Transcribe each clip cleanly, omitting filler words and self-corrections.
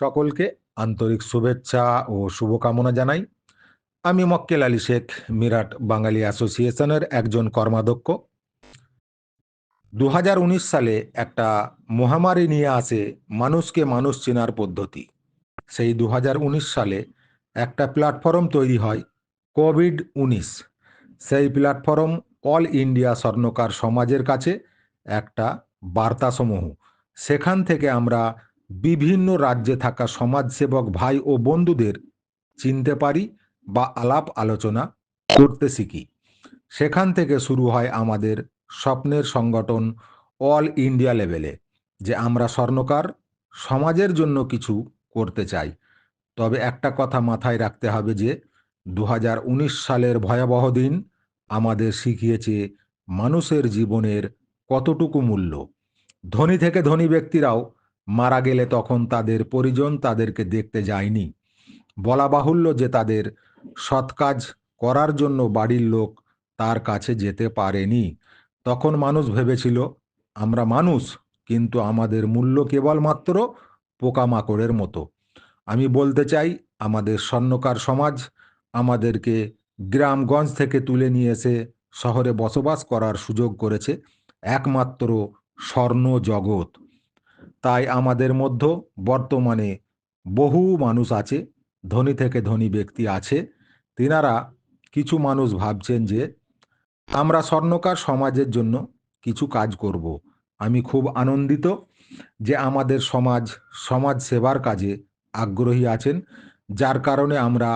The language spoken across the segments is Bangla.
সকলকে আন্তরিক শুভেচ্ছা ও শুভকামনা জানাই। আমি মক্কেল আলী শেখ, মিরাট বাঙালি অ্যাসোসিয়েশনের একজন কর্মাধ্যক্ষ। 2019 সালে একটা মহামারী নিয়ে আসে মানুষকে মানুষ চেনার পদ্ধতি। সেই 2019 সালে একটা প্ল্যাটফর্ম তৈরি হয়, কোভিড-19। সেই প্ল্যাটফর্ম অল ইন্ডিয়া স্বর্ণকার সমাজের কাছে একটা বার্তাসমূহ। সেখান থেকে আমরা বিভিন্ন রাজ্যে থাকা সমাজসেবক ভাই ও বন্ধুদের চিনতে পারি বা আলাপ আলোচনা করতে শিখি। সেখান থেকে শুরু হয় আমাদের স্বপ্নের সংগঠন অল ইন্ডিয়া লেভেলে, যে আমরা স্বর্ণকার সমাজের জন্য কিছু করতে চাই। তবে একটা কথা মাথায় রাখতে হবে যে 2019 সালের ভয়াবহ দিন আমাদের শিখিয়েছে মানুষের জীবনের কতটুকু মূল্য। ধনী থেকে ধনী ব্যক্তিরাও মারা গেলে তখন তাদের পরিজন তাদেরকে দেখতে যায়নি। বলা বাহুল্য যে তাদের সৎ কাজ করার জন্য বাড়ির লোক তার কাছে যেতে পারেনি। তখন মানুষ ভেবেছিল আমরা মানুষ, কিন্তু আমাদের মূল্য কেবলমাত্র পোকামাকড়ের মতো। আমি বলতে চাই, আমাদের স্বর্ণকার সমাজ আমাদেরকে গ্রামগঞ্জ থেকে তুলে নিয়ে এসে শহরে বসবাস করার সুযোগ করেছে একমাত্র স্বর্ণ জগৎ। তাই আমাদের মধ্য বর্তমানে বহু মানুষ আছে, ধনী থেকে ধনী ব্যক্তি আছে। তিনারা কিছু মানুষ ভাবছেন যে আমরা স্বর্ণকার সমাজের জন্য কিছু কাজ করব। আমি খুব আনন্দিত যে আমাদের সমাজ সেবার কাজে আগ্রহী আছেন, যার কারণে আমরা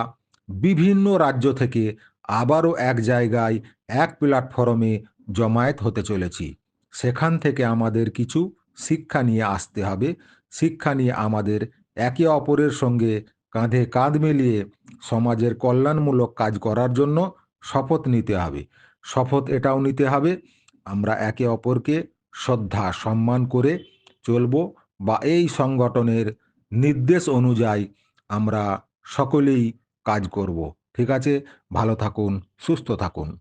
বিভিন্ন রাজ্য থেকে আবারও এক জায়গায় এক প্ল্যাটফর্মে জমায়েত হতে চলেছি। সেখান থেকে আমাদের কিছু শিক্ষা নিয়ে আসতে হবে। শিক্ষা নিয়ে আমাদের একে অপরের সঙ্গে কাঁধে কাঁধ মিলিয়ে সমাজের কল্যাণমূলক কাজ করার জন্য শপথ নিতে হবে। শপথ এটাও নিতে হবে, আমরা একে অপরকে শ্রদ্ধা সম্মান করে চলব, বা এই সংগঠনের নির্দেশ অনুযায়ী আমরা সকলেই কাজ করব। ঠিক আছে? ভালো থাকুন, সুস্থ থাকুন।